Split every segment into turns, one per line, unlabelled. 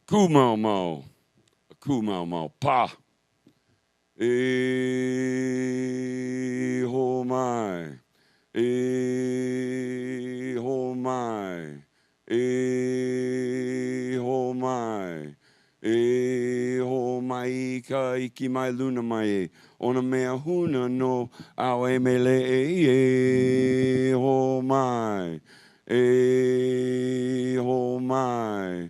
Kumaumo, pa. Ho mai, ho mai, ho mai, ho mai ka iki mai luna mai, ona mea huna no awe mele ho mai, ho mai,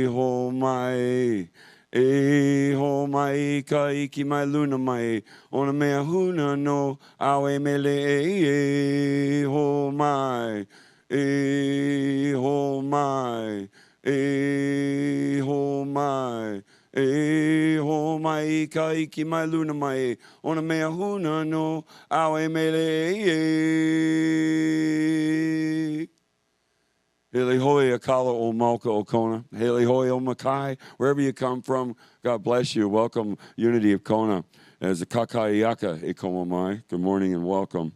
ho mai. Ho mai ka iki mai luna mai, ona mea huna no awe mele ho mai, ho mai, ho mai, ho mai ka iki mai luna mai, ona mea huna no awe mele. Hele hoi akala o Malka Okona. Hele hoi o Makai. Wherever you come from, God bless you. Welcome, Unity of Kona. As a kakaiaka ikoma mai. Good morning and welcome.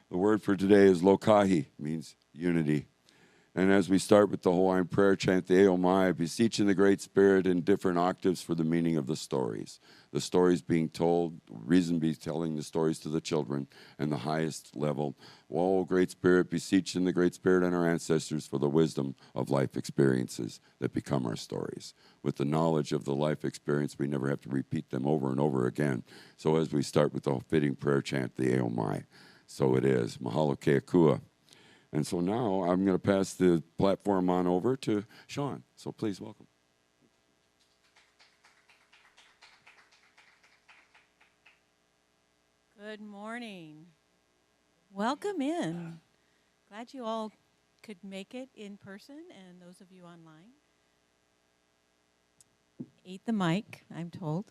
The word for today is lokahi, means unity. And as we start with the Hawaiian prayer chant, the Eomai, beseeching the Great Spirit in different octaves for the meaning of the stories. The stories being told, reason be telling the stories to the children, and the highest level. Oh, Great Spirit, beseeching the Great Spirit and our ancestors for the wisdom of life experiences that become our stories. With the knowledge of the life experience, we never have to repeat them over and over again. So as we start with the fitting prayer chant, the Eomai, so it is. Mahalo keakua. And so now I'm going to pass the platform on over to Sean. So please welcome.
Good morning. Welcome in. Glad you all could make it in person and those of you online. Eat the mic, I'm told.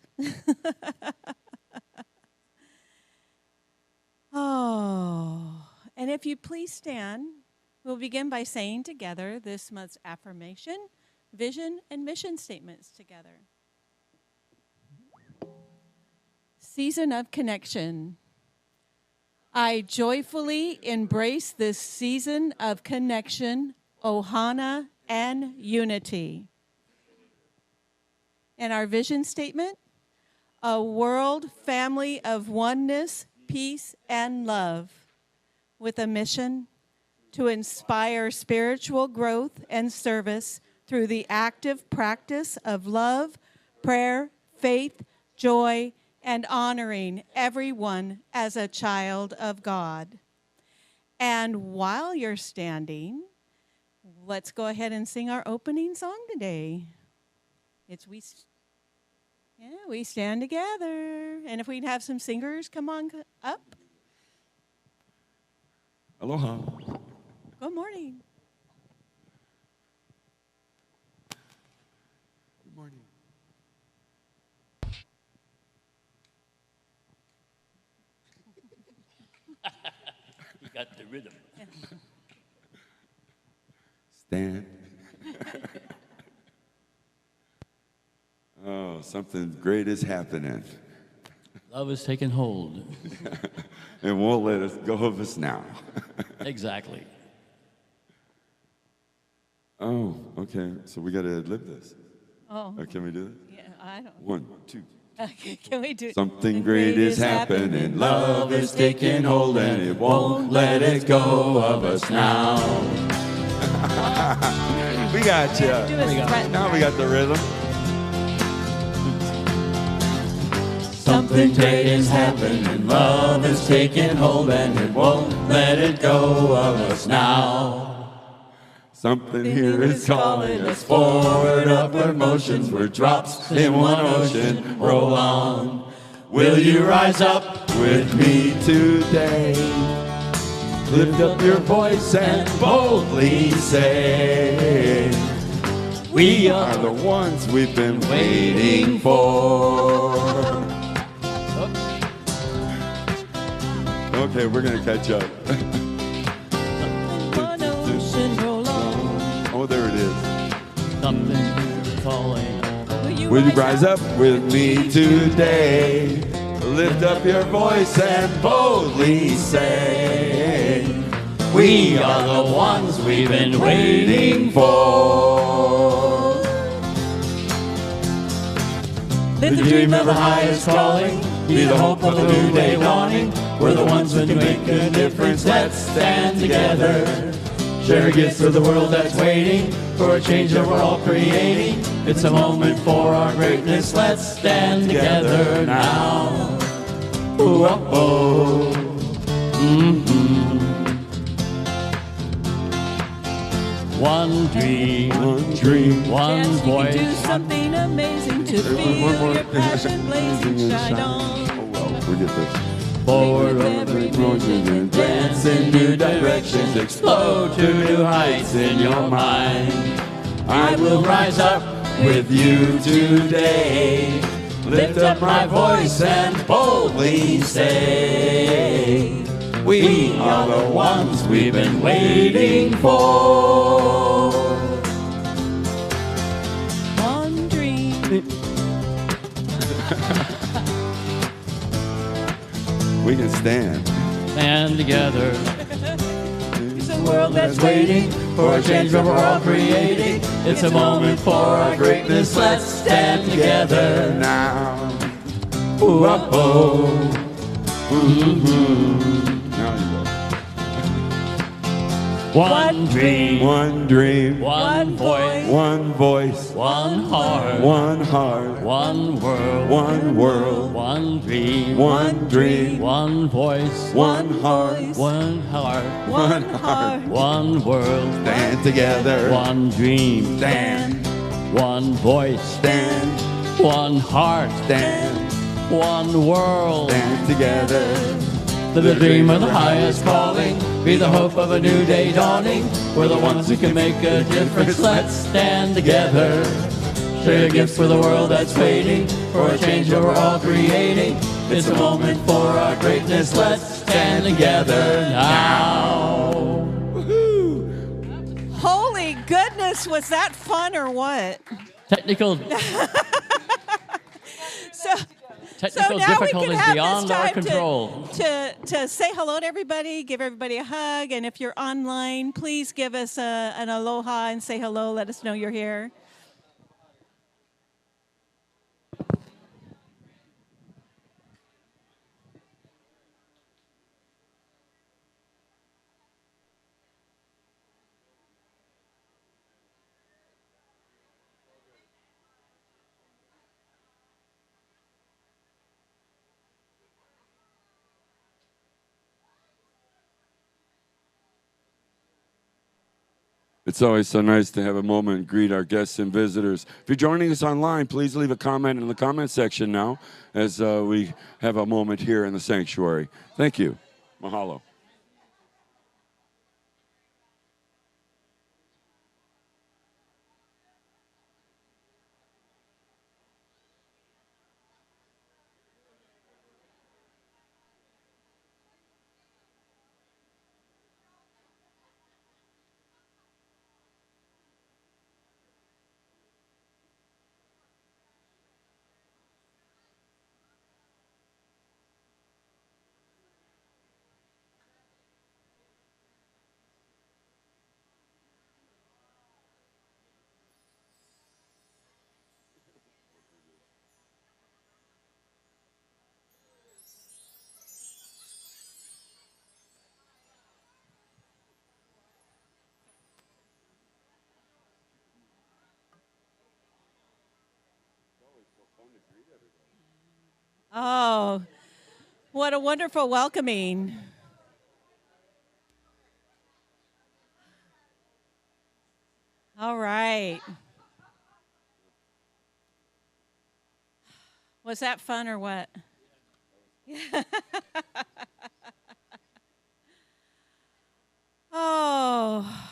Oh, and if you please stand, we'll begin by saying together this month's affirmation, vision, and mission statements together. Season of connection. I joyfully embrace this season of connection, ohana, and unity. And our vision statement, a world family of oneness, peace, and love, with a mission to inspire spiritual growth and service through the active practice of love, prayer, faith, joy, and honoring everyone as a child of God. And while you're standing, let's go ahead and sing our opening song today. It's We Stand Together. And if we'd have some singers come on up.
Aloha.
Good morning.
Good morning.
We got the rhythm.
Stand. Oh, something great is happening.
Love is taking hold.
And won't let us go of us now.
Exactly.
Oh, okay. So we got to live this.
Oh.
Can we do this?
Yeah, I don't.
1, 2.
Can we do it?
Something great is happening. Love is taking hold and it won't let it go of us now. We got you. Now we got the rhythm.
Something great is happening. Love is taking hold and it won't let it go of us now.
Something here is calling us forward, upward motions. We're drops in one ocean. Roll on. Will you rise up with me today? Lift up your voice and boldly say, we are the ones we've been waiting for. Okay, we're going to catch up.
One ocean roll on.
Oh, there it is.
Something falling.
Will you rise up with me today? Lift up your voice and boldly say, we are the ones we've been waiting for.
Live the dream of the highest calling. Be the hope of a new day dawning. We're the ones who can make a difference. Let's stand together. Share gifts to the world that's waiting for a change that we're all creating. It's a moment for our greatness. Let's stand together now. Ooh, oh, oh. One dream, one
Yes,
voice.
you can do something amazing to feel your passion blazing, shine on.
Oh, well, forget this.
Forward every motion and dance in new directions. Explode to new heights in your mind. I will rise up with you today. Lift up my voice and boldly say, we are the ones we've been waiting for.
One dream.
We can stand.
Stand together.
It's a world that's
Waiting for a change that we're all creating. It's a moment for our greatness. Let's stand together
Now.
Ooh, oh, oh.
Now you
One dream,
go. One dream.
one voice,
One voice.
one heart,
One heart.
one world,
One world.
one dream,
One dream.
one voice,
One heart.
one heart,
one heart.
one world,
Stand together.
one dream,
Stand.
one voice,
Stand.
one heart,
Stand.
one world.
Stand together.
Live the dream of the highest calling. Be the hope of a new day dawning. We're the ones who can make a difference. Let's stand together. Share your gifts for the world that's waiting for a change that we're all creating. It's a moment for our greatness. Let's stand together now.
Holy goodness, was that fun or what?
Technical
So
technical
now we can
difficulties
have
beyond
this
our
time
control.
to say hello to everybody, give everybody a hug, and if you're online, please give us an aloha and say hello. Let us know you're here.
It's always so nice to have a moment and greet our guests and visitors. If you're joining us online, please leave a comment in the comment section now as we have a moment here in the sanctuary. Thank you. Mahalo.
Oh, what a wonderful welcoming. All right. Was that fun or what? Oh.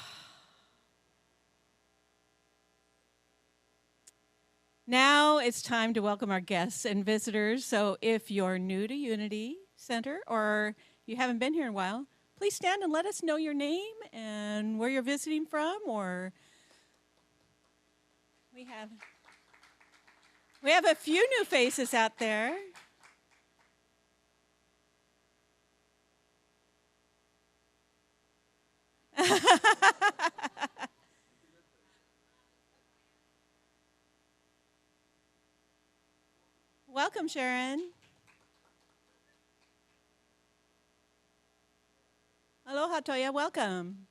Now it's time to welcome our guests and visitors. So if you're new to Unity Center or you haven't been here in a while, please stand and let us know your name and where you're visiting from. Or we have a few new faces out there. Welcome, Sharon. Aloha, Toya. Welcome.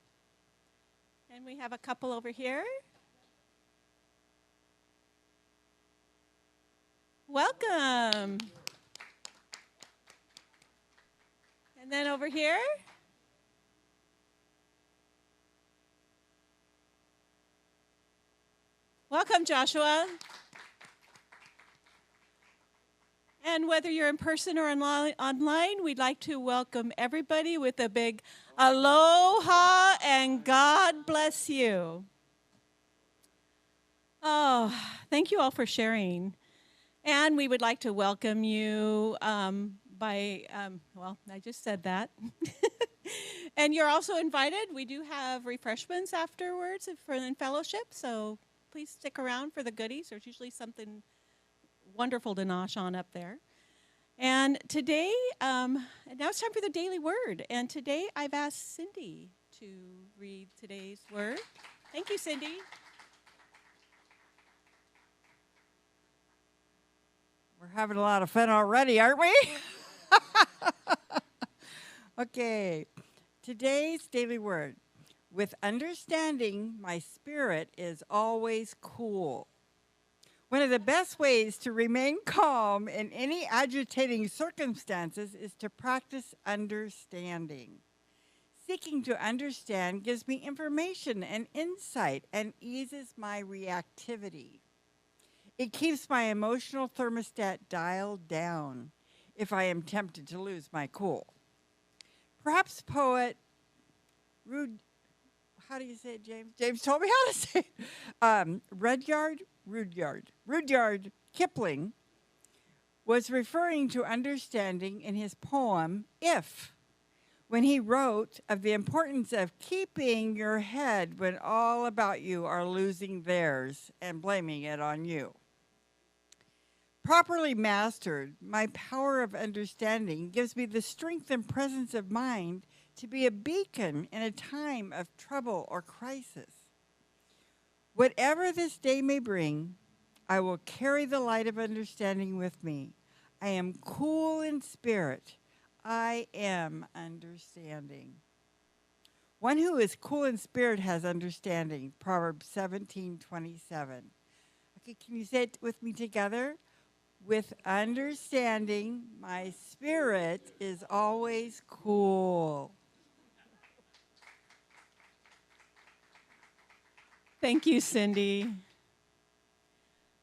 And we have a couple over here. Welcome. And then over here. Welcome, Joshua. And whether you're in person or online, we'd like to welcome everybody with a big aloha and God bless you. Oh, thank you all for sharing. And we would like to welcome you well, I just said that. And you're also invited. We do have refreshments afterwards for in fellowship, so please stick around for the goodies. There's usually something wonderful to nosh on up there. And today, now it's time for the daily word. And today I've asked Cindy to read today's word. Thank you, Cindy.
We're having a lot of fun already, aren't we? Okay, today's daily word. With understanding, my spirit is always cool. One of the best ways to remain calm in any agitating circumstances is to practice understanding. Seeking to understand gives me information and insight and eases my reactivity. It keeps my emotional thermostat dialed down if I am tempted to lose my cool. Perhaps poet how do you say it, James? James told me how to say it. Rudyard Kipling was referring to understanding in his poem, If, when he wrote of the importance of keeping your head when all about you are losing theirs and blaming it on you. Properly mastered, my power of understanding gives me the strength and presence of mind to be a beacon in a time of trouble or crisis. Whatever this day may bring, I will carry the light of understanding with me. I am cool in spirit. I am understanding. One who is cool in spirit has understanding. Proverbs 17:27. Okay, can you say it with me together? With understanding, my spirit is always cool.
Thank you, Cindy.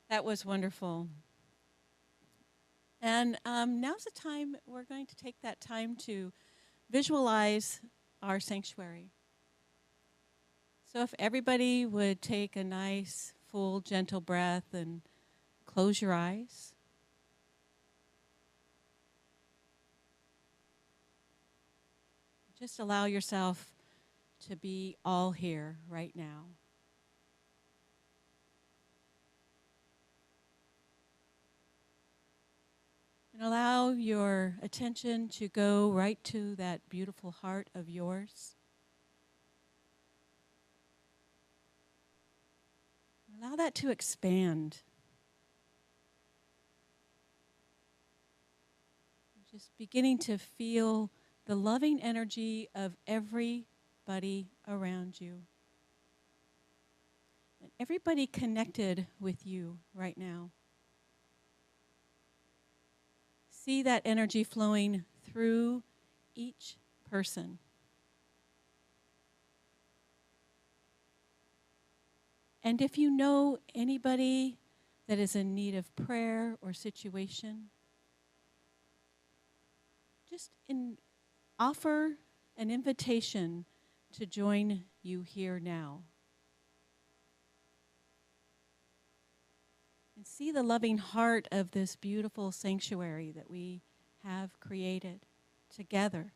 That was wonderful. And now's the time we're going to take that time to visualize our sanctuary. So if everybody would take a nice, full, gentle breath and close your eyes. Just allow yourself to be all here right now. And allow your attention to go right to that beautiful heart of yours. Allow that to expand. Just beginning to feel the loving energy of everybody around you. And everybody connected with you right now. See that energy flowing through each person. And if you know anybody that is in need of prayer or situation, just offer an invitation to join you here now. And see the loving heart of this beautiful sanctuary that we have created together.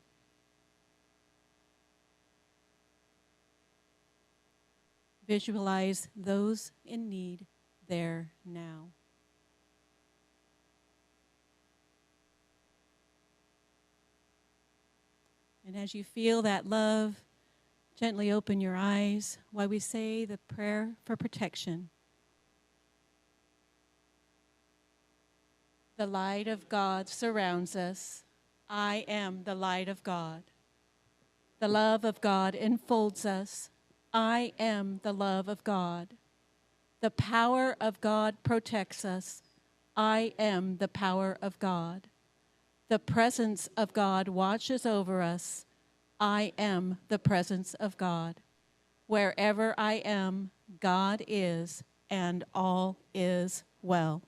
Visualize those in need there now. And as you feel that love, gently open your eyes while we say the prayer for protection. The light of God surrounds us. I am the light of God. The love of God enfolds us. I am the love of God. The power of God protects us. I am the power of God. The presence of God watches over us. I am the presence of God. Wherever I am, God is, and all is well.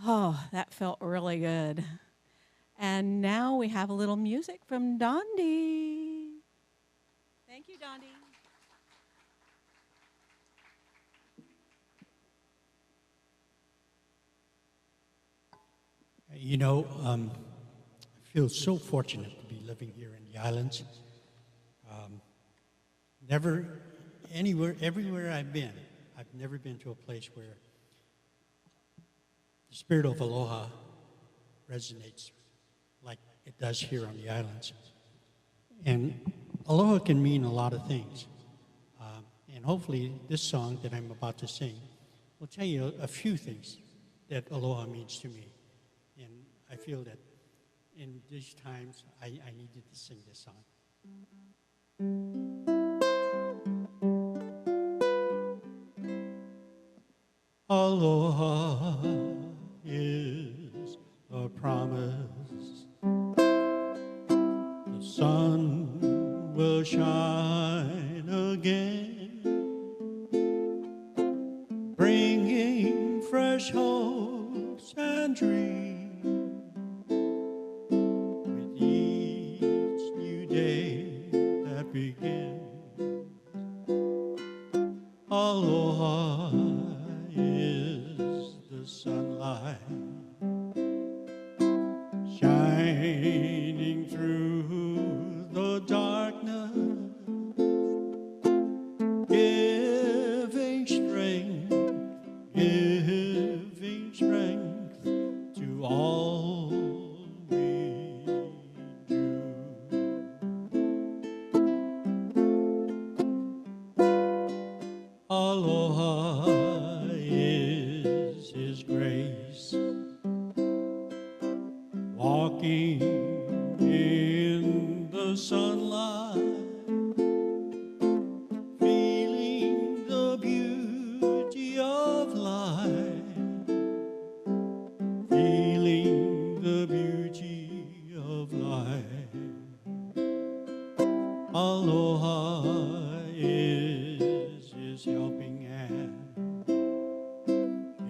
Oh, that felt really good. And now we have a little music from Dondi. Thank you, Dondi.
You know, I feel so fortunate to be living here in the islands. Never, everywhere I've been, I've never been to a place where the spirit of aloha resonates like it does here on the islands. And aloha can mean a lot of things. And hopefully this song that I'm about to sing will tell you a few things that aloha means to me. And I feel that in these times, I needed to sing this song. Aloha is a promise. The sun will shine again, bringing fresh hopes and dreams with each new day that begins. Aloha is the sunlight shining through the darkness, giving strength to all we do. Aloha is His grace, walking in the sunlight, feeling the beauty of life, feeling the beauty of life. Aloha is His helping hand,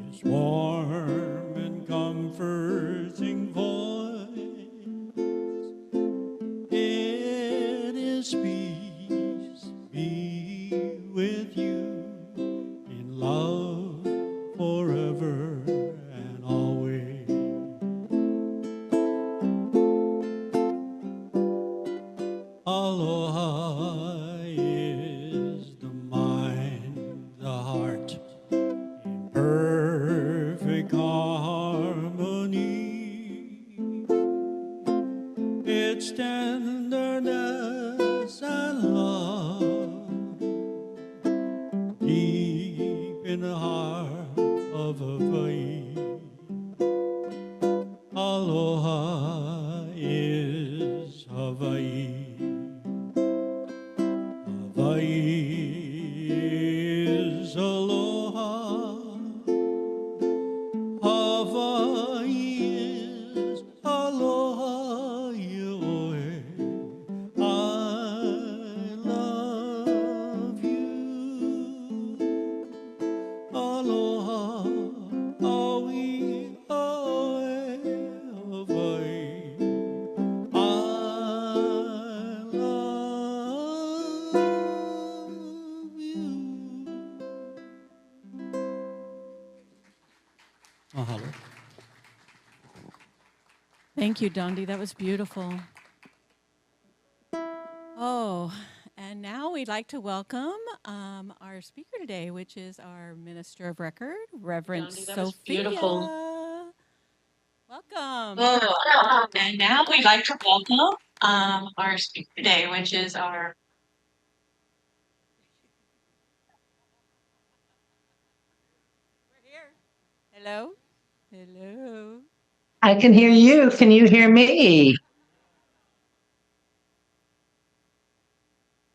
His warm and comforting voice. It is peace be with you in love forever and always. Aloha is the mind, the heart, in perfect harmony. It's tenderness and love deep in the heart of Hawaii. Aloha is Hawaii. Hawaii is aloha. Hawaii is aloha. Ioe. I love you. Aloha. Aui. Oe. Hawaii. I love you. Mahalo.
Thank you, Dondi. That was beautiful. Oh, and now we'd like to welcome our speaker today, which is our Minister of Record, Reverend
Dondi, that was
Sophia.
beautiful.
Welcome.
Oh, and now we'd like to welcome our speaker today, which is our
We're here. Hello.
Hello.
I can hear you. Can you hear me?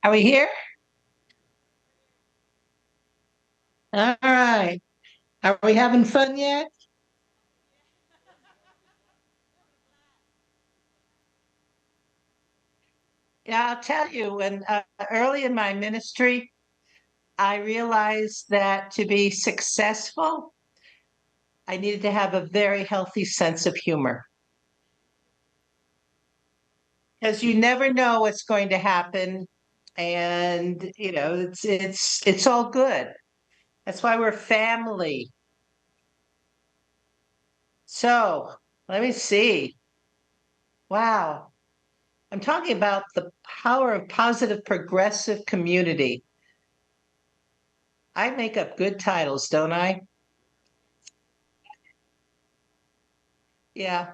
Are we here? All right. Are we having fun yet? Yeah, I'll tell you, when early in my ministry, I realized that to be successful, I needed to have a very healthy sense of humor. Because you never know what's going to happen. And it's all good. That's why we're family. So let me see. Wow. I'm talking about the power of positive progressive community. I make up good titles, don't I? Yeah.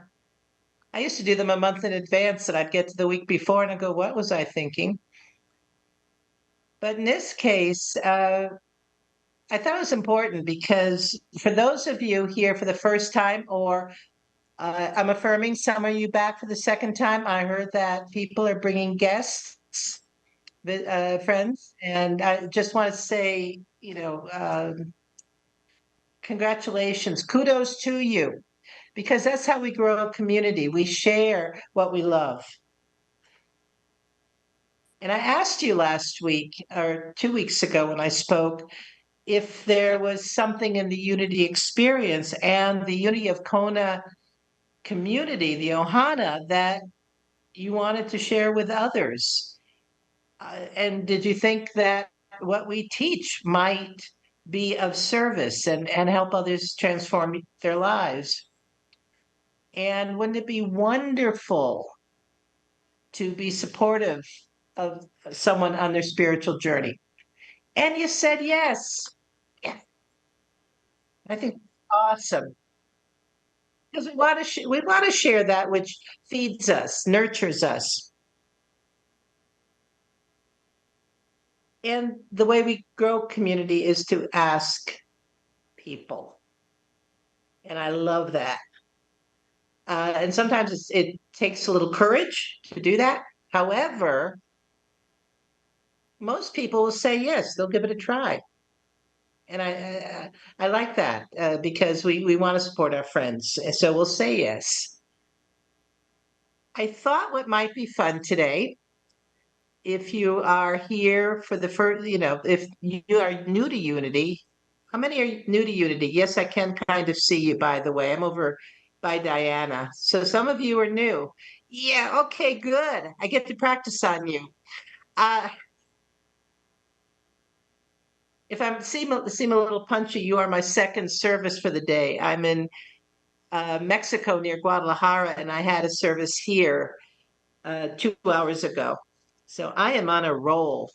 I used to do them a month in advance, and I'd get to the week before and I'd go, what was I thinking? But in this case, I thought it was important because for those of you here for the first time, or I'm affirming some of you back for the second time, I heard that people are bringing guests, friends, and I just want to say, congratulations, kudos to you, because that's how we grow a community. We share what we love. And I asked you last week or 2 weeks ago when I spoke if there was something in the Unity experience and the Unity of Kona community, the Ohana, that you wanted to share with others. And did you think that what we teach might be of service and help others transform their lives? And wouldn't it be wonderful to be supportive of someone on their spiritual journey? And you said yes. Yeah, I think awesome. Because we want to share that which feeds us, nurtures us. And the way we grow community is to ask people. And I love that. And sometimes it takes a little courage to do that. However, most people will say yes, they'll give it a try. And I like that because we want to support our friends. So we'll say yes. I thought what might be fun today, if you are here for the first, if you are new to Unity, how many are new to Unity? Yes, I can kind of see you, by the way. I'm over by Diana. So some of you are new. Yeah, okay, good. I get to practice on you. Uh, if I seem a little punchy, you are my second service for the day. I'm in Mexico near Guadalajara, and I had a service here 2 hours ago. So I am on a roll.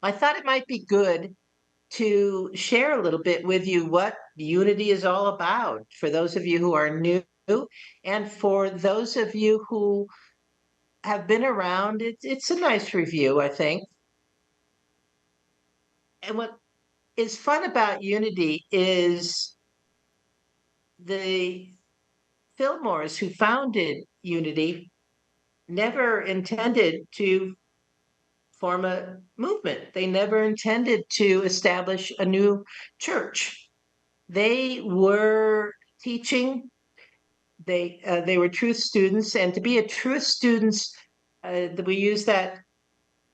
I thought it might be good to share a little bit with you what Unity is all about for those of you who are new, and for those of you who have been around. It's a nice review, I think. And what is fun about Unity is the Fillmores who founded Unity never intended to form a movement. They never intended to establish a new church. They were teaching. They were truth students, and to be a truth student, we use that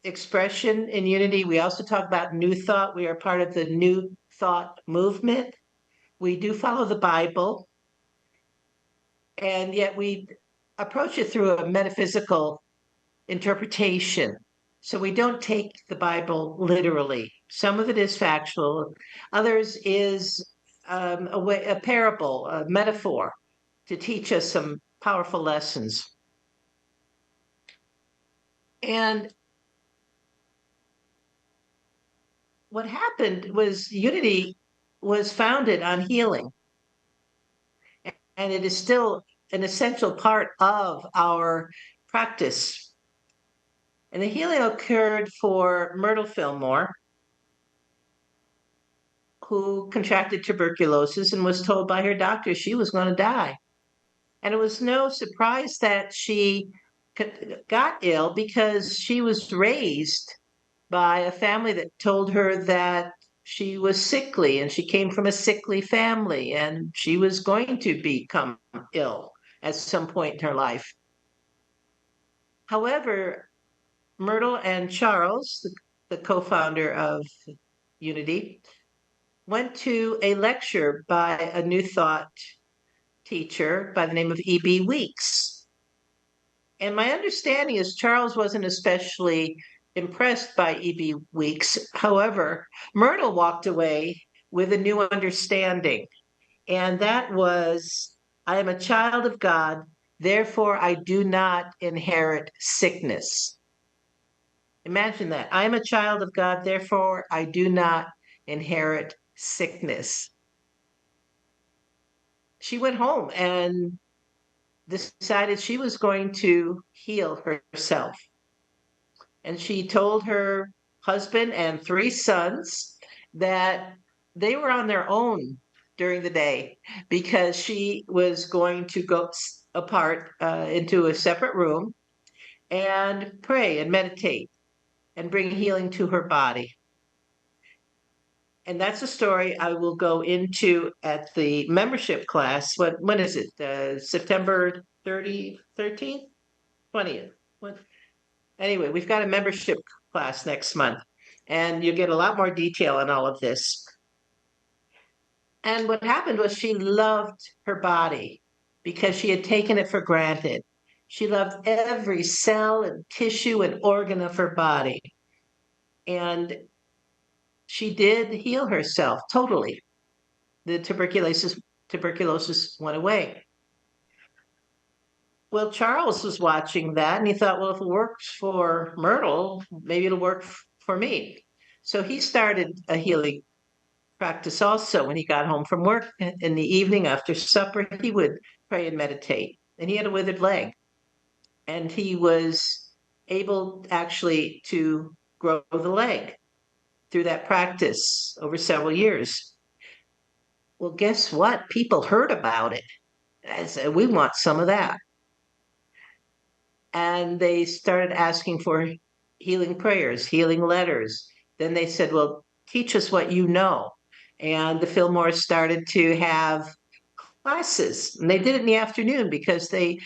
expression in Unity. We also talk about New Thought. We are part of the New Thought movement. We do follow the Bible, and yet we approach it through a metaphysical interpretation. So we don't take the Bible literally. Some of it is factual, others is a parable, a metaphor to teach us some powerful lessons. And what happened was Unity was founded on healing, and it is still an essential part of our practice. And the healing occurred for Myrtle Fillmore, who contracted tuberculosis and was told by her doctor she was going to die. And it was no surprise that she got ill because she was raised by a family that told her that she was sickly and she came from a sickly family and she was going to become ill at some point in her life. However, Myrtle and Charles, the co-founder of Unity, went to a lecture by a New Thought teacher by the name of E.B. Weeks. And my understanding is Charles wasn't especially impressed by E.B. Weeks. However, Myrtle walked away with a new understanding, and that was, I am a child of God, therefore I do not inherit sickness. Imagine that. I am a child of God, therefore I do not inherit sickness. She went home and decided she was going to heal herself. And she told her husband and 3 sons that they were on their own during the day because she was going to go apart into a separate room and pray and meditate and bring healing to her body. And that's a story I will go into at the membership class. When is it? September 13th? 20th? What? Anyway, we've got a membership class next month, and you'll get a lot more detail on all of this. And what happened was she loved her body because she had taken it for granted. She loved every cell and tissue and organ of her body. And she did heal herself totally. The tuberculosis went away. Well, Charles was watching that and he thought, well, if it works for Myrtle, maybe it'll work for me. So he started a healing practice also. When he got home from work in the evening after supper, he would pray and meditate. And he had a withered leg. And he was able actually to grow the leg through that practice over several years. Well, guess what? People heard about it. I said, we want some of that. And they started asking for healing prayers, healing letters. Then they said, well, teach us what you know. And the Fillmores started to have classes. And they did it in the afternoon because they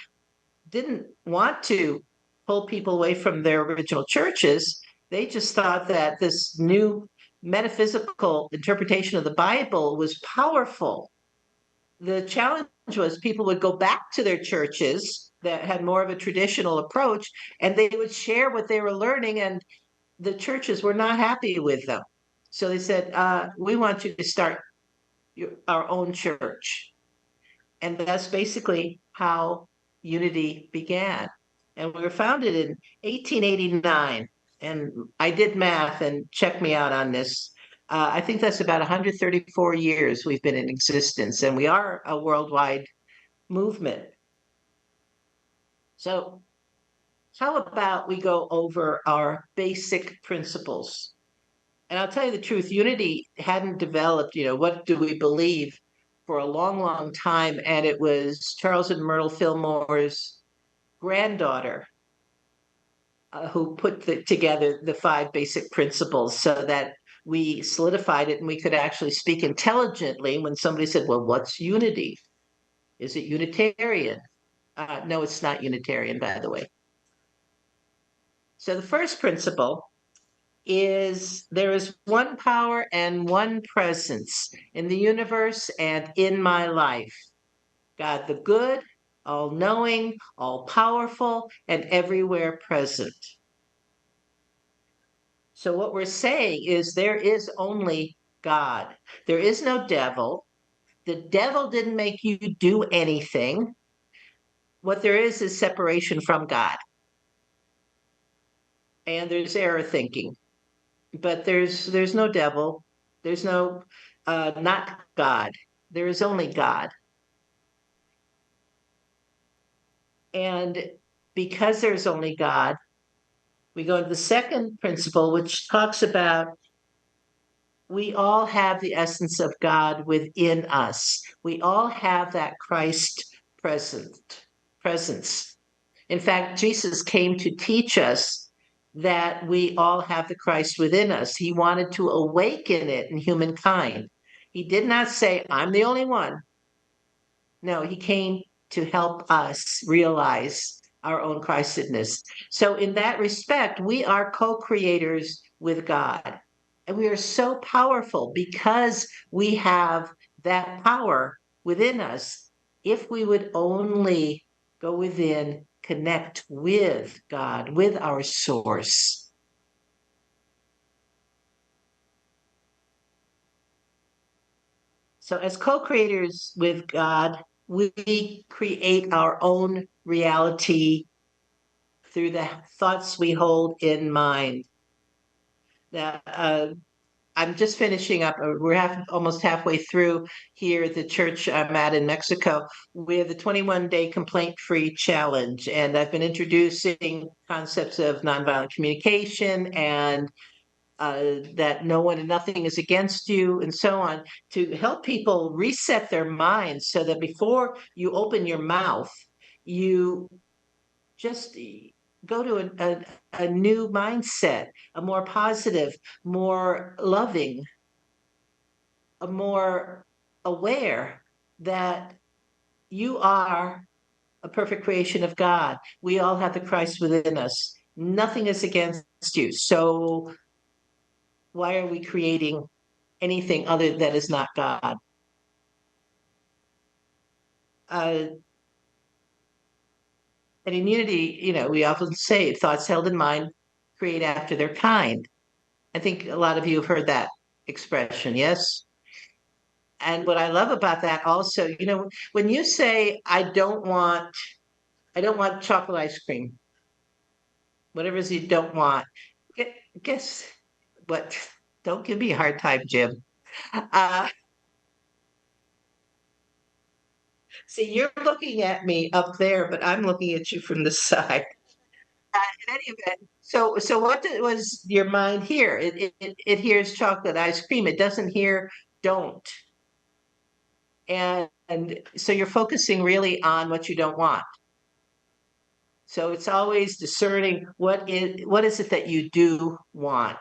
didn't want to pull people away from their original churches. They just thought that this new metaphysical interpretation of the Bible was powerful. The challenge was people would go back to their churches that had more of a traditional approach, and they would share what they were learning, and the churches were not happy with them. So they said, we want you to start our own church. And that's basically how Unity began. And we were founded in 1889. And I did math, and check me out on this. I think that's about 134 years we've been in existence, and we are a worldwide movement. So how about we go over our basic principles? And I'll tell you the truth, Unity hadn't developed, what do we believe, for a long, long time. And it was Charles and Myrtle Fillmore's granddaughter who put together the 5 basic principles so that we solidified it and we could actually speak intelligently when somebody said, well, what's unity? Is it Unitarian? No, it's not Unitarian, by the way. So the first principle is there is one power and one presence in the universe and in my life. God the good, all-knowing, all-powerful, and everywhere present. So what we're saying is there is only God. There is no devil. The devil didn't make you do anything. What there is separation from God. And there's error thinking. But there's no devil. There's no not God. There is only God. And because there's only God, we go to the second principle, which talks about we all have the essence of God within us. We all have that Christ presence. In fact, Jesus came to teach us that we all have the Christ within us. He wanted to awaken it in humankind. He did not say, I'm the only one. No, he came to help us realize our own Christedness. So, in that respect, we are co creators with God. And we are so powerful because we have that power within us. If we would only go within, connect with God, with our source. So, as co creators with God, we create our own reality through the thoughts we hold in mind. Now, I'm just finishing up. We're almost halfway through here at the church I'm at in Mexico with the 21-day complaint-free challenge. And I've been introducing concepts of nonviolent communication and that no one and nothing is against you, and so on, to help people reset their minds so that before you open your mouth, you just go to a new mindset, a more positive, more loving, a more aware that you are a perfect creation of God. We all have the Christ within us. Nothing is against you. So why are we creating anything other that is not God? And in unity, we often say thoughts held in mind create after their kind. I think a lot of you have heard that expression, yes? And what I love about that also, when you say, I don't want chocolate ice cream, whatever it is you don't want, guess what? Don't give me a hard time, Jim. See, you're looking at me up there, but I'm looking at you from the side. In any event, so what was your mind here? It hears chocolate ice cream. It doesn't hear don't. And so you're focusing really on what you don't want. So it's always discerning what is it that you do want.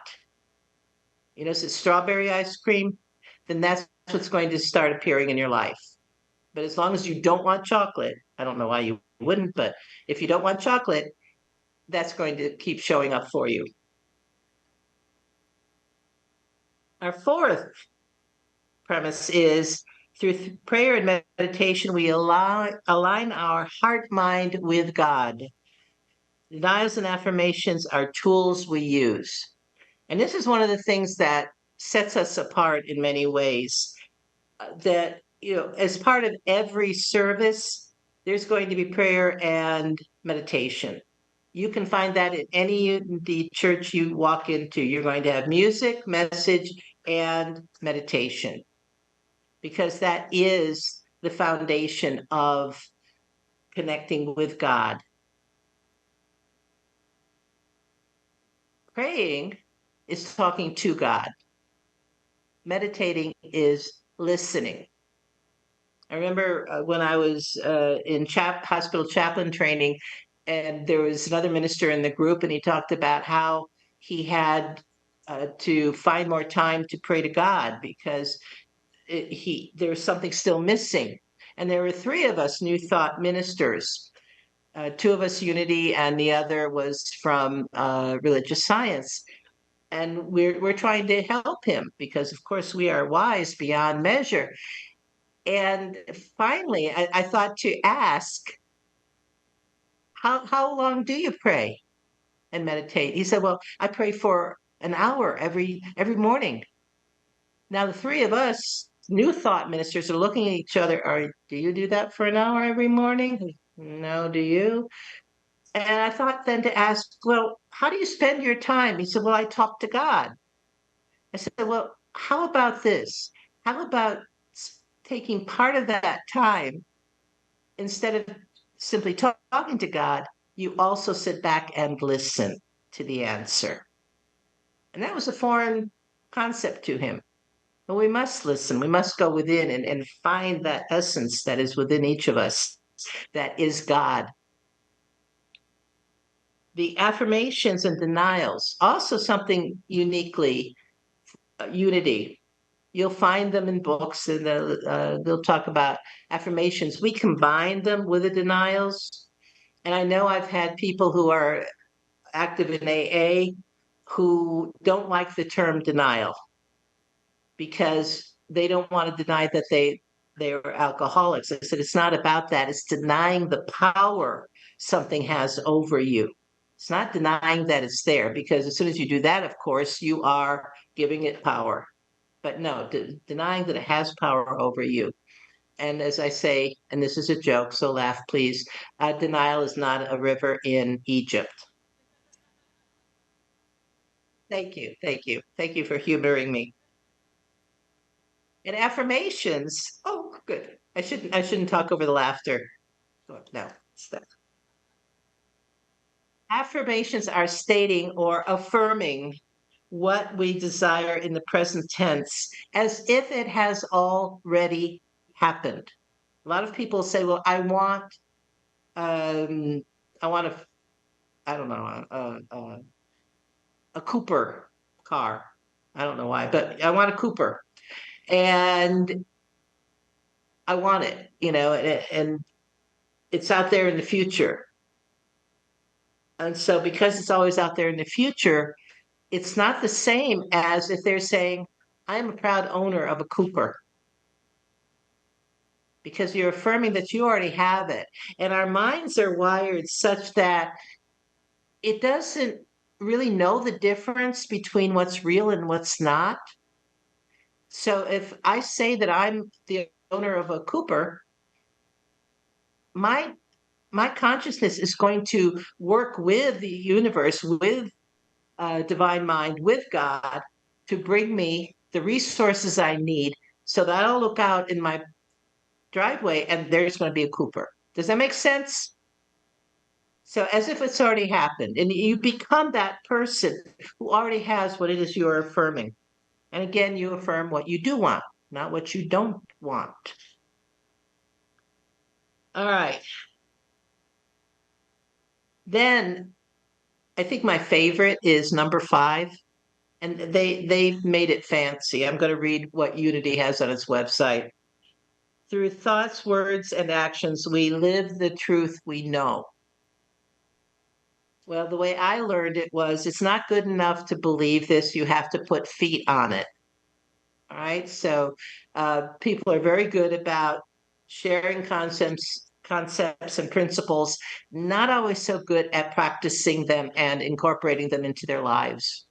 Is it strawberry ice cream? Then that's what's going to start appearing in your life. But as long as you don't want chocolate, I don't know why you wouldn't, but if you don't want chocolate, that's going to keep showing up for you. Our fourth premise is through prayer and meditation, we align our heart mind with God. Denials and affirmations are tools we use. And this is one of the things that sets us apart in many ways. That, as part of every service, there's going to be prayer and meditation. You can find that in the church you walk into. You're going to have music, message, and meditation, because that is the foundation of connecting with God. Praying is talking to God. Meditating is listening. I remember when I was in hospital chaplain training, and there was another minister in the group, and he talked about how he had to find more time to pray to God because there was something still missing. And there were three of us New Thought ministers, two of us Unity, and the other was from religious science. And we're trying to help him because, of course, we are wise beyond measure. And finally, I thought to ask, how long do you pray and meditate? He said, well, I pray for an hour every morning. Now, the three of us New Thought ministers are looking at each other. Do you do that for an hour every morning? No, do you? And I thought then to ask, well, how do you spend your time? He said, well, I talk to God. I said, well, how about this? How about taking part of that time, instead of simply talking to God, you also sit back and listen to the answer? And that was a foreign concept to him. But we must listen. We must go within and find that essence that is within each of us, that is God. The affirmations and denials, also something uniquely unity. You'll find them in books, and they'll talk about affirmations. We combine them with the denials. And I know I've had people who are active in AA who don't like the term denial because they don't want to deny that they're alcoholics. I said, it's not about that. It's denying the power something has over you. It's not denying that it's there, because as soon as you do that, of course, you are giving it power. But no, denying that it has power over you. And as I say, and this is a joke, so laugh, please, denial is not a river in Egypt. Thank you, thank you. Thank you for humoring me. And affirmations, oh, good. I shouldn't talk over the laughter. No, stop. Affirmations are stating or affirming what we desire in the present tense as if it has already happened. A lot of people say, well, I want a, I don't know, a Cooper car. I don't know why, but I want a Cooper. And I want it, and it's out there in the future. And so because it's always out there in the future, it's not the same as if they're saying, I'm a proud owner of a Cooper. Because you're affirming that you already have it. And our minds are wired such that it doesn't really know the difference between what's real and what's not. So if I say that I'm the owner of a Cooper, my consciousness is going to work with the universe, with divine mind, with God, to bring me the resources I need so that I'll look out in my driveway and there's going to be a Cooper. Does that make sense? So as if it's already happened, and you become that person who already has what it is you're affirming. And again, you affirm what you do want, not what you don't want. All right. Then I think my favorite is number 5. And they've made it fancy. I'm going to read what Unity has on its website. Through thoughts, words, and actions, we live the truth we know. Well, the way I learned it was, it's not good enough to believe this. You have to put feet on it. All right. So people are very good about sharing concepts and principles, not always so good at practicing them and incorporating them into their lives.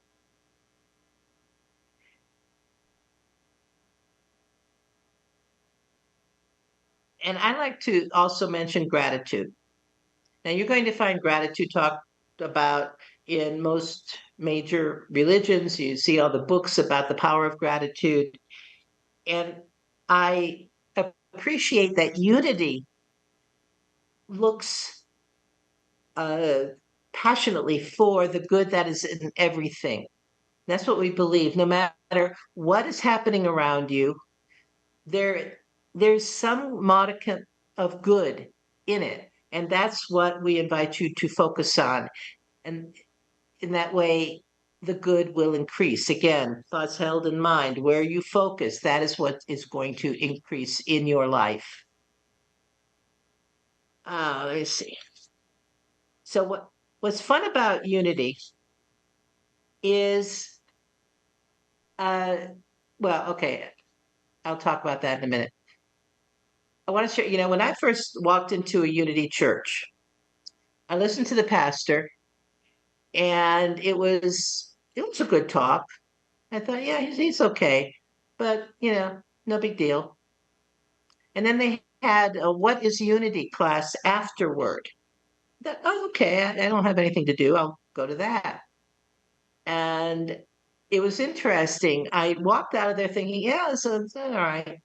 And I like to also mention gratitude. Now, you're going to find gratitude talked about in most major religions. You see all the books about the power of gratitude. And I appreciate that Unity looks passionately for the good that is in everything. That's what we believe. No matter what is happening around you, there's some modicum of good in it. And that's what we invite you to focus on. And in that way, the good will increase. Again, thoughts held in mind, where you focus, that is what is going to increase in your life. Let me see. So what's fun about Unity is, well, okay, I'll talk about that in a minute. I want to share, when I first walked into a Unity church, I listened to the pastor, and it was a good talk. I thought, yeah, he's okay, but no big deal. And then they had a "What is Unity" class afterward. Okay, I don't have anything to do. I'll go to that. And it was interesting. I walked out of there thinking, yeah, so it's all right,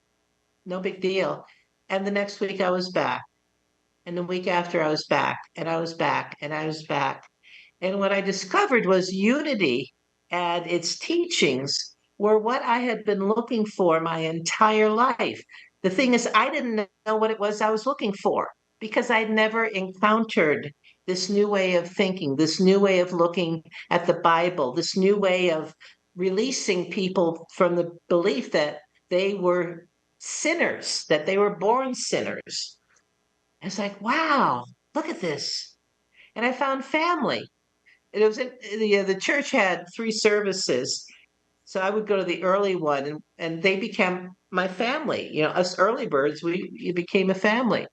no big deal. And the next week I was back. And the week after I was back, and I was back, and I was back. And what I discovered was Unity and its teachings were what I had been looking for my entire life. The thing is, I didn't know what it was I was looking for because I'd never encountered this new way of thinking, this new way of looking at the Bible, this new way of releasing people from the belief that they were sinners, that they were born sinners. It's like, wow, look at this. And I found family. It was the church had 3 services, so I would go to the early one, and they became my family. Us early birds, we became a family.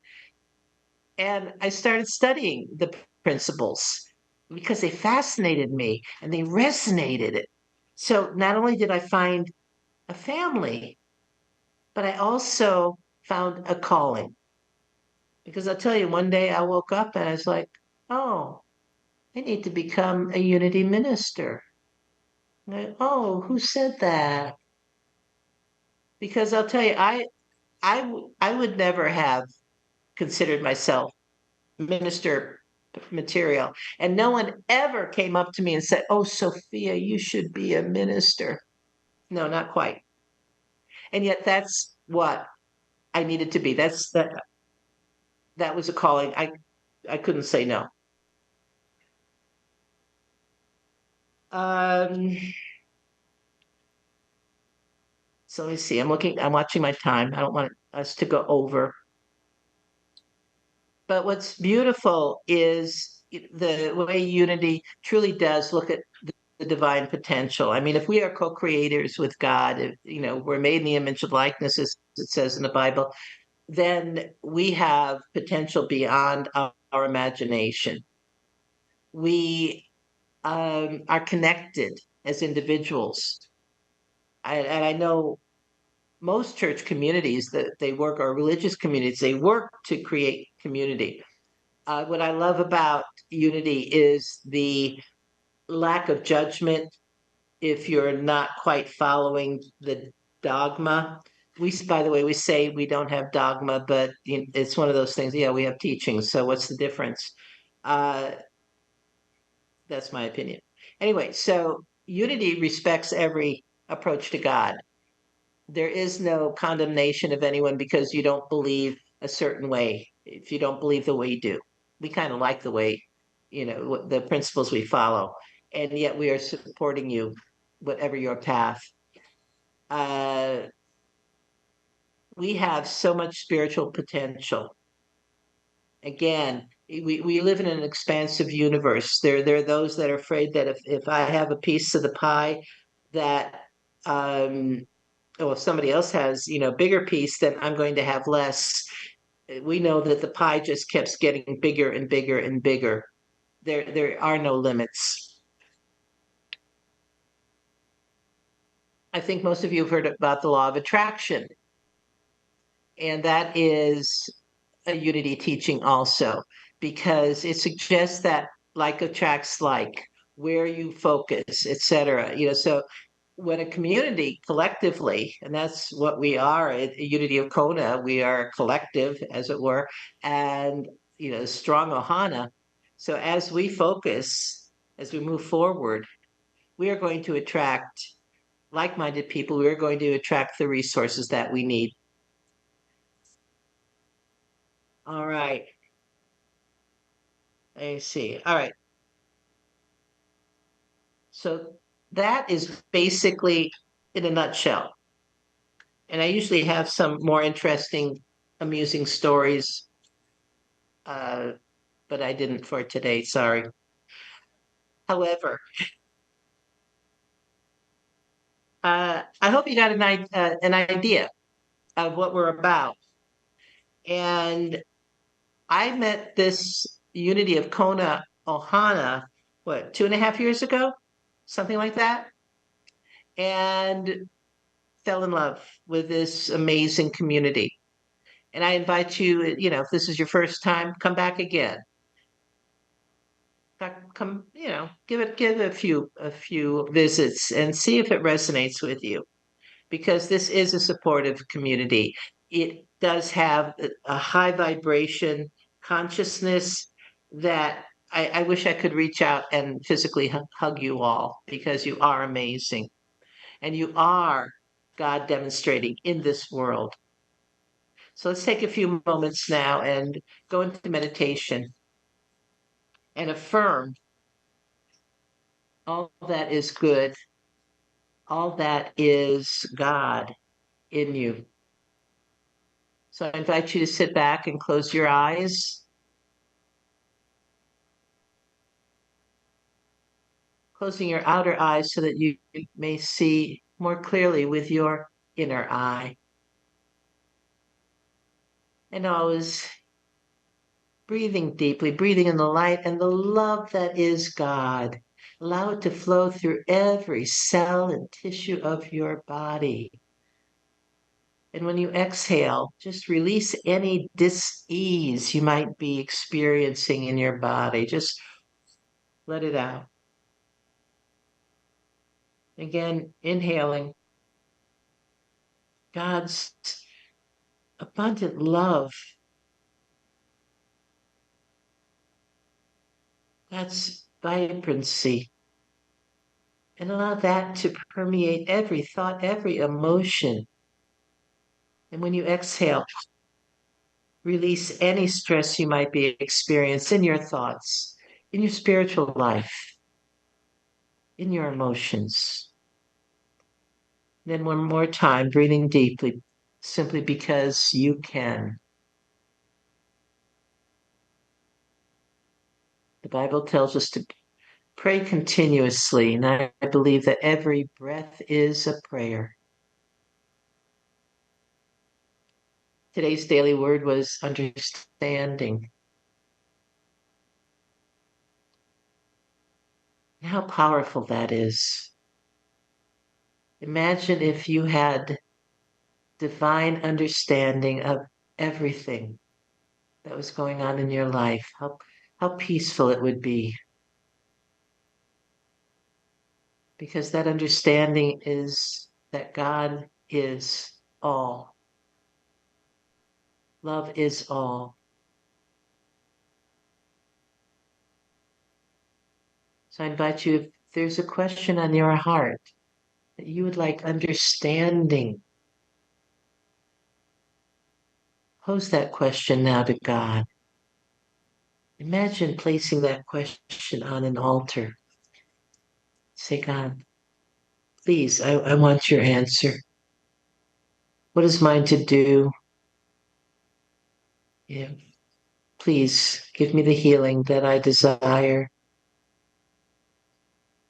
And I started studying the principles because they fascinated me and they resonated. So not only did I find a family, but I also found a calling. Because I'll tell you, one day I woke up and I was like, oh, I need to become a unity minister. Oh, who said that? Because I'll tell you, I would never have considered myself minister material. And no one ever came up to me and said, oh, Sophia, you should be a minister. No, not quite. And yet that's what I needed to be. That was a calling. I couldn't say no. So let me see. I'm watching my time. I don't want us to go over. But what's beautiful is the way unity truly does look at the divine potential. I mean, if we are co-creators with God, if, we're made in the image of likeness, as it says in the Bible, then we have potential beyond our imagination. We are connected as individuals. And I know most church communities that they work, or religious communities, they work to create community. What I love about unity is the lack of judgment if you're not quite following the dogma. By the way, we say we don't have dogma, but it's one of those things. Yeah, we have teachings. So what's the difference? That's my opinion. Anyway, so unity respects every approach to God. There is no condemnation of anyone because you don't believe a certain way. If you don't believe the way you do, we kind of like the way, the principles we follow, and yet we are supporting you, whatever your path. We have so much spiritual potential. Again, we live in an expansive universe. There are those that are afraid that if I have a piece of the pie, that if somebody else has bigger piece, then I'm going to have less. We know that the pie just keeps getting bigger and bigger and bigger. There are no limits. I think most of you have heard about the law of attraction, and that is a unity teaching also, because it suggests that like attracts like, where you focus, etc. So when a community collectively, and that's what we are at Unity of Kona, we are a collective, as it were, and strong ohana. So as we focus, as we move forward, we are going to attract like-minded people. We are going to attract the resources that we need. All right. Let me see. All right. So that is basically in a nutshell. And I usually have some more interesting, amusing stories, but I didn't for today. Sorry. However, I hope you got an idea of what we're about. And I met this Unity of Kona Ohana, 2.5 years ago? Something like that. And fell in love with this amazing community. And I invite you, if this is your first time, come back again. Come, give a few visits and see if it resonates with you, because this is a supportive community. It does have a high vibration consciousness that I wish I could reach out and physically hug you all, because you are amazing. and you are God demonstrating in this world. So let's take a few moments now and go into meditation and affirm all that is good, all that is God in you. So I invite you to sit back and close your eyes. Closing your outer eyes so that you may see more clearly with your inner eye. And always breathing deeply, breathing in the light and the love that is God. Allow it to flow through every cell and tissue of your body. And when you exhale, just release any dis-ease you might be experiencing in your body. Just let it out. Again, inhaling God's abundant love. God's vibrancy. And allow that to permeate every thought, every emotion. And when you exhale, release any stress you might be experiencing in your thoughts, in your spiritual life, in your emotions. Then one more time, breathing deeply, simply because you can. The Bible tells us to pray continuously, and I believe that every breath is a prayer. Today's daily word was understanding. How powerful that is. Imagine if you had divine understanding of everything that was going on in your life. How peaceful it would be. Because that understanding is that God is all. Love is all. So I invite you, if there's a question on your heart that you would like understanding, pose that question now to God. Imagine placing that question on an altar. Say, God, please, I want your answer. What is mine to do? Yeah. Please give me the healing that I desire.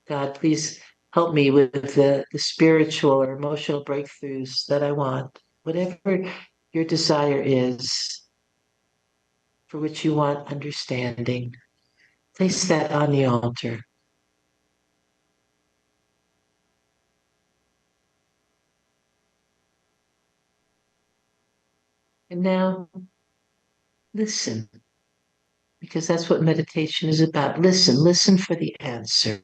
God, please help me with the spiritual or emotional breakthroughs that I want. Whatever your desire is, for which you want understanding, place that on the altar. And now, listen, because that's what meditation is about. Listen for the answer.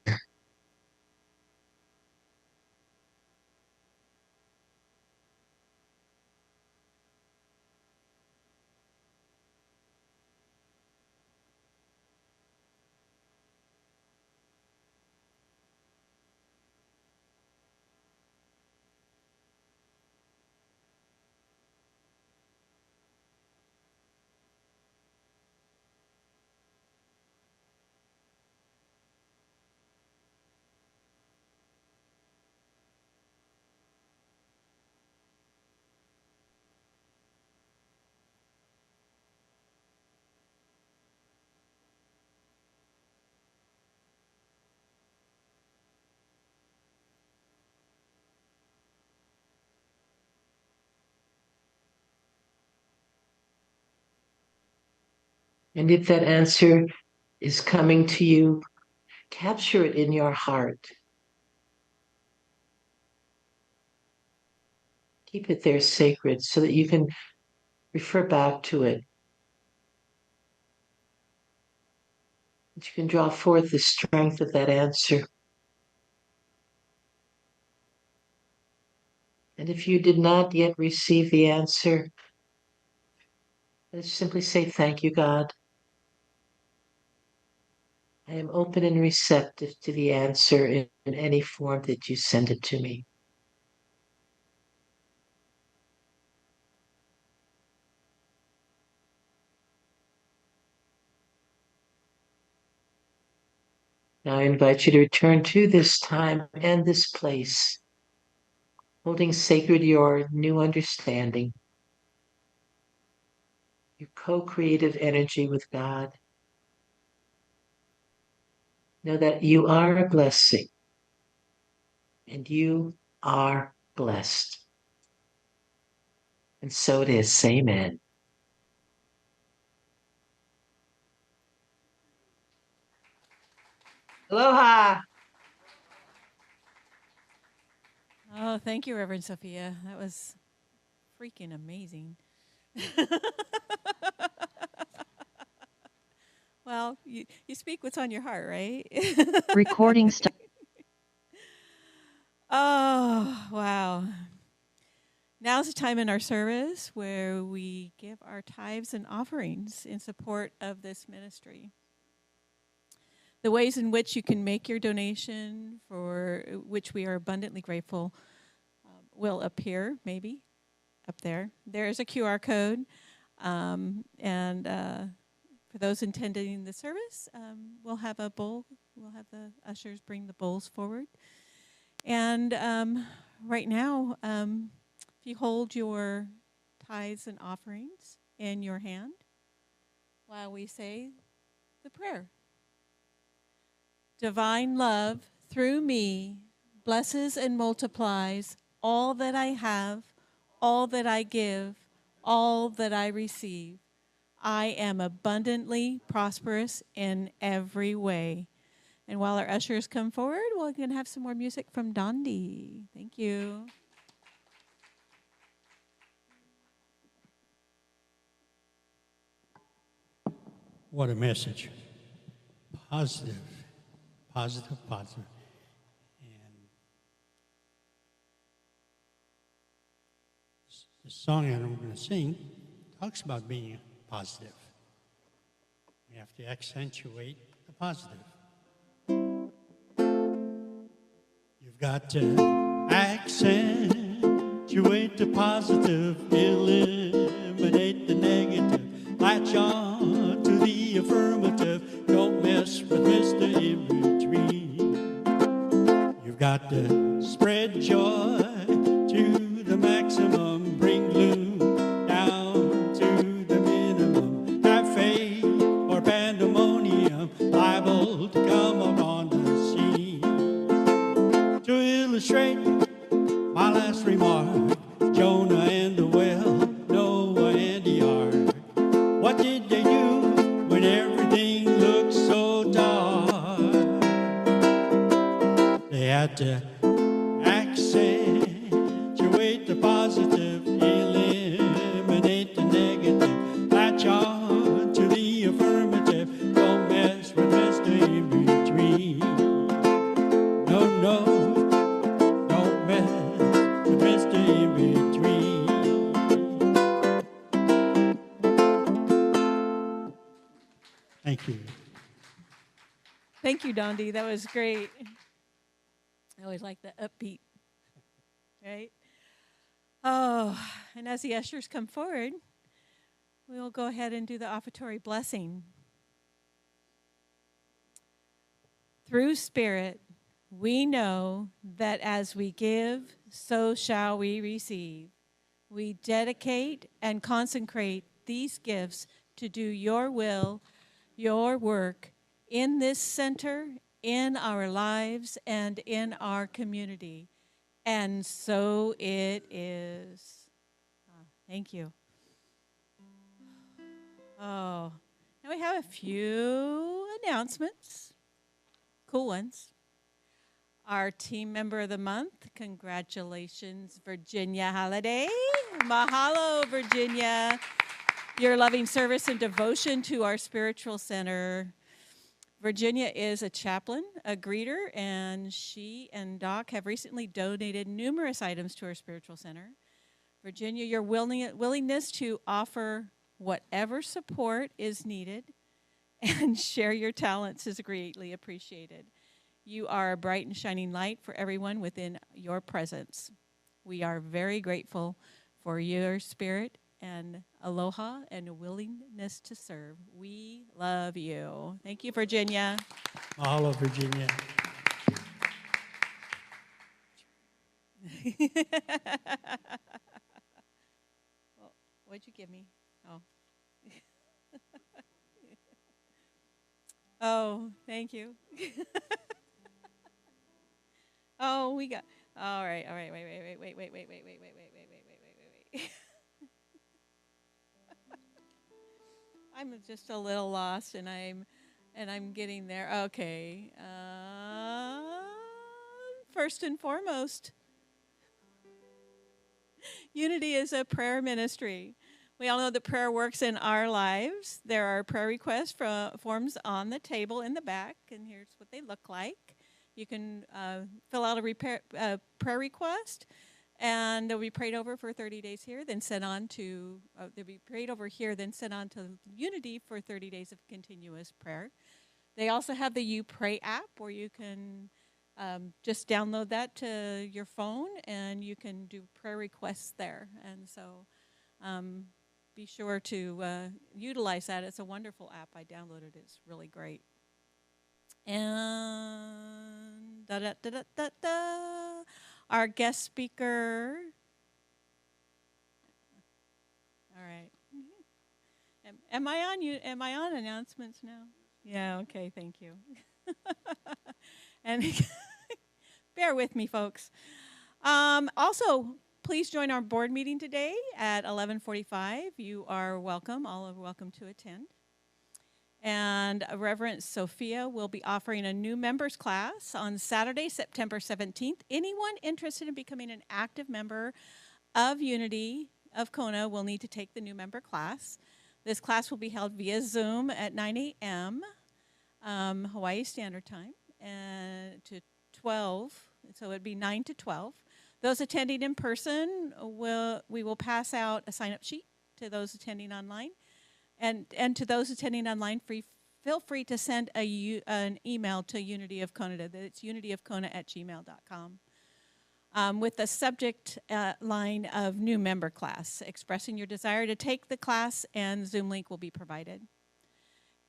And if that answer is coming to you, capture it in your heart. Keep it there sacred so that you can refer back to it. That you can draw forth the strength of that answer. And if you did not yet receive the answer, let's simply say, thank you, God. I am open and receptive to the answer in any form that you send it to me. Now I invite you to return to this time and this place, holding sacred your new understanding, your co-creative energy with God. Know that you are a blessing and you are blessed. And so it is. Amen. Aloha.
Oh, thank you, Reverend Sophia. That was freaking amazing. Well, you speak what's on your heart, right?
Recording stop.
Oh, wow. Now's the time in our service where we give our tithes and offerings in support of this ministry. The ways in which you can make your donation, for which we are abundantly grateful, will appear maybe up there. There's a QR code. And for those attending the service, we'll have a bowl. We'll have the ushers bring the bowls forward. And right now, if you hold your tithes and offerings in your hand while we say the prayer. Divine love, through me, blesses and multiplies all that I have, all that I give, all that I receive. I am abundantly prosperous in every way. And while our ushers come forward, we're going to have some more music from Dondi. Thank you.
What a message. Positive, positive, positive. And the song that I'm going to sing talks about being positive. We have to accentuate the positive. You've got to accentuate the positive, eliminate the negative, latch on to the affirmative, don't mess with Mr. In Between. You've got to spread joy to the maximum, bring gloom down to the minimum, have faith or pandemonium, liable to come upon the scene. To illustrate my last remark, Jonah and the whale, Noah and the ark. What did they do when everything looked so dark? They had to accentuate the positive, eliminate the negative, latch on to the affirmative, don't mess with Mr. In Between. No, no, don't mess with Mr. In Between. Thank you.
Thank you, Dondi. That was great. I always like the upbeat, right? Oh, and as the ushers come forward, we'll go ahead and do the offertory blessing. Through Spirit, we know that as we give, so shall we receive. We dedicate and consecrate these gifts to do your will, your work in this center, in our lives, and in our community. And so it is. Oh, thank you. Oh, now we have a few announcements. Cool ones. Our team member of the month, congratulations, Virginia Halliday. Mahalo, Virginia. Your loving service and devotion to our spiritual center. Virginia is a chaplain, a greeter, and she and Doc have recently donated numerous items to our spiritual center. Virginia, your willingness to offer whatever support is needed and share your talents is greatly appreciated. You are a bright and shining light for everyone within your presence. We are very grateful for your spirit and aloha and a willingness to serve. We love you. Thank you, Virginia.
Mahalo, Virginia.
Well, what'd you give me? Oh. Oh, thank you. Oh, we got. All right. Wait. I'm just a little lost, and I'm getting there. Okay. First and foremost, Unity is a prayer ministry. We all know that prayer works in our lives. There are prayer request forms on the table in the back, and here's what they look like. You can fill out a prayer request, and they'll be prayed over for 30 days here, then sent on to, they'll be prayed over here, then sent on to Unity for 30 days of continuous prayer. They also have the You Pray app where you can just download that to your phone, and you can do prayer requests there. And so be sure to utilize that. It's a wonderful app. I downloaded it. It's really great. And our guest speaker. All right. Am I on you? Am I on announcements now? Yeah. Okay. Thank you. And bear with me, folks. Also, please join our board meeting today at 11:45. You are welcome. All are welcome to attend. And Rev Sophia will be offering a new members class on Saturday, September 17th. Anyone interested in becoming an active member of Unity of Kona will need to take the new member class. This class will be held via Zoom at 9 a.m. Hawaii Standard Time and to 12. So it would be 9 to 12. Those attending in person, we will pass out a sign-up sheet to those attending online. And to those attending online, feel free to send an email to Unity of Kona. It's unityofkona@gmail.com with the subject line of new member class, expressing your desire to take the class, and Zoom link will be provided.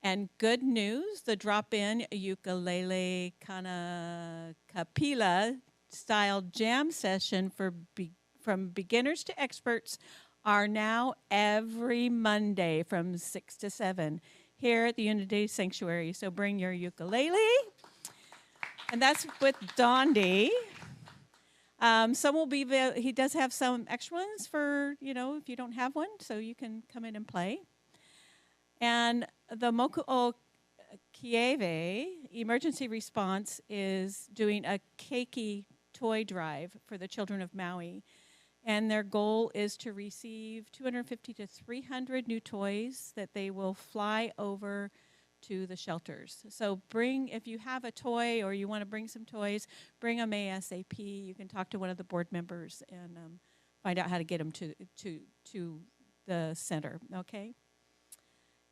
And good news, the drop-in ukulele kana kapila style jam session from beginners to experts are now every Monday from 6 to 7 here at the Unity Sanctuary. So bring your ukulele. And that's with Dondi. Some will be, he does have some extra ones for, if you don't have one, so you can come in and play. And the Moku'o Kieve Emergency Response is doing a keiki toy drive for the children of Maui. And their goal is to receive 250 to 300 new toys that they will fly over to the shelters. So if you have a toy or you want to bring some toys, bring them ASAP. You can talk to one of the board members and find out how to get them to the center, okay?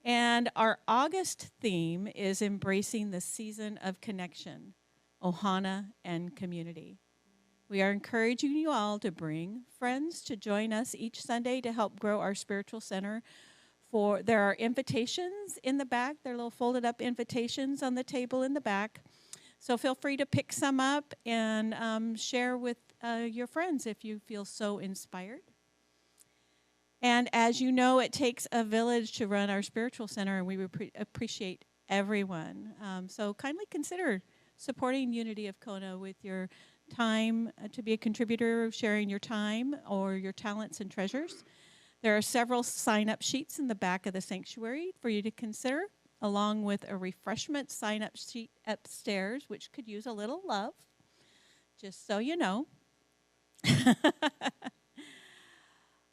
And our August theme is embracing the season of connection, ohana, and community. We are encouraging you all to bring friends to join us each Sunday to help grow our spiritual center. There are invitations in the back. There are little folded up invitations on the table in the back. So feel free to pick some up and share with your friends if you feel so inspired. And as you know, it takes a village to run our spiritual center, and we appreciate everyone. So kindly consider supporting Unity of Kona with your time to be a contributor, sharing your time or your talents and treasures. There are several sign-up sheets in the back of the sanctuary for you to consider, along with a refreshment sign-up sheet upstairs, which could use a little love, just so you know.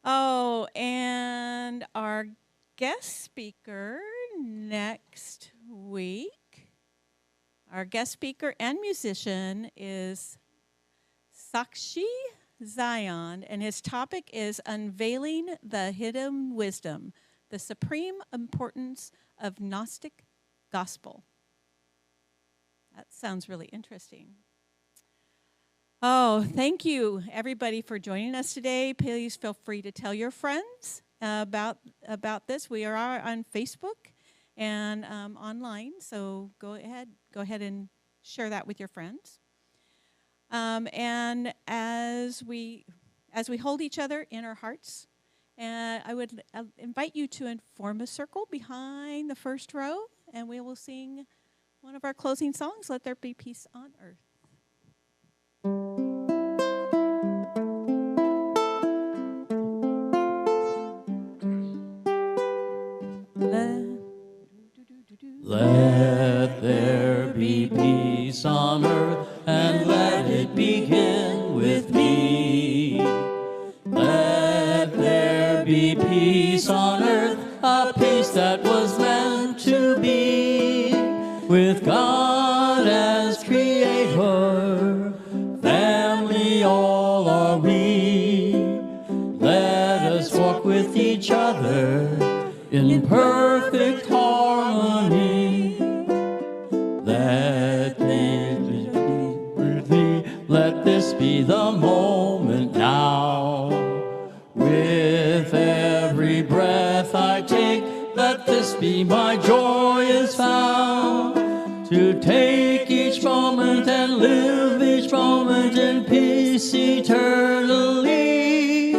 Oh, and our guest speaker next week, our guest speaker and musician is Sakshi Zion, and his topic is Unveiling the Hidden Wisdom, the Supreme Importance of Gnostic Gospel. That sounds really interesting. Oh, thank you, everybody, for joining us today. Please feel free to tell your friends about this. We are on Facebook and online, so go ahead and share that with your friends. And as we hold each other in our hearts, and I would invite you to form a circle behind the first row, and we will sing one of our closing songs, Let There Be Peace on Earth.
Let there be peace on earth, and let it begin with me. Let there be peace on earth, a peace that was meant to be. With God as creator, family all are we. Let us walk with each other in perfect harmony. Let this be the moment now. With every breath I take, let this be my joyous vow. To take each moment and live each moment in peace eternally.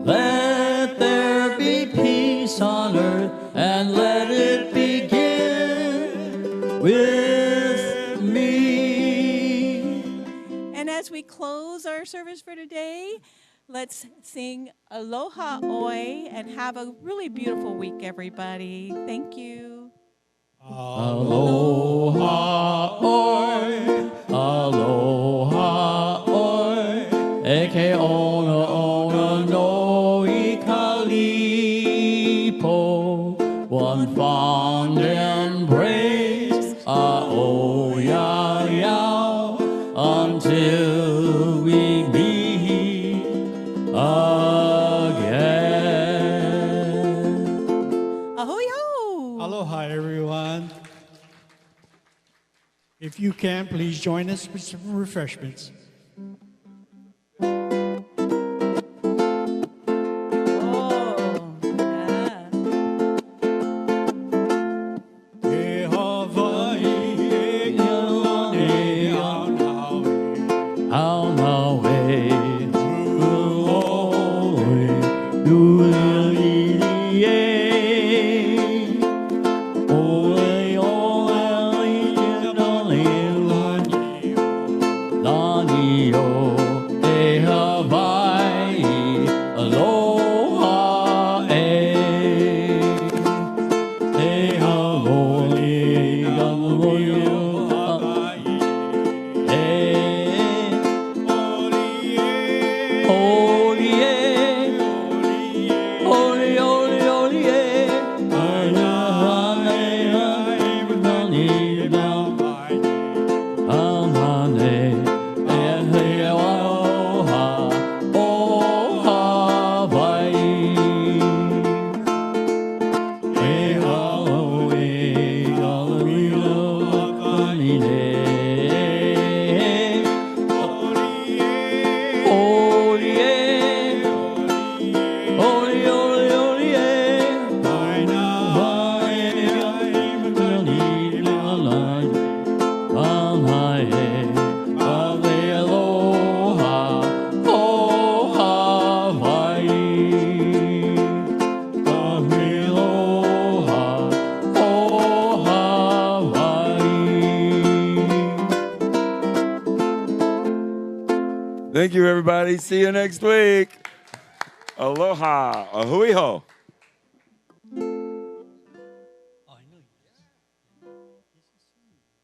Let there be peace on earth, and let it begin with me.
And as we close our service for today, let's sing Aloha Oi and have a really beautiful week, everybody. Thank you.
Aloha oi, aloha oi, eke ona ona no I kalipo, one fond embrace, a-o ya ya, until we meet again.
Ahoy ho!
Aloha, everyone. If you can, please join us with some refreshments.
Thank you, everybody. See you next week. Aloha. Ahui ho.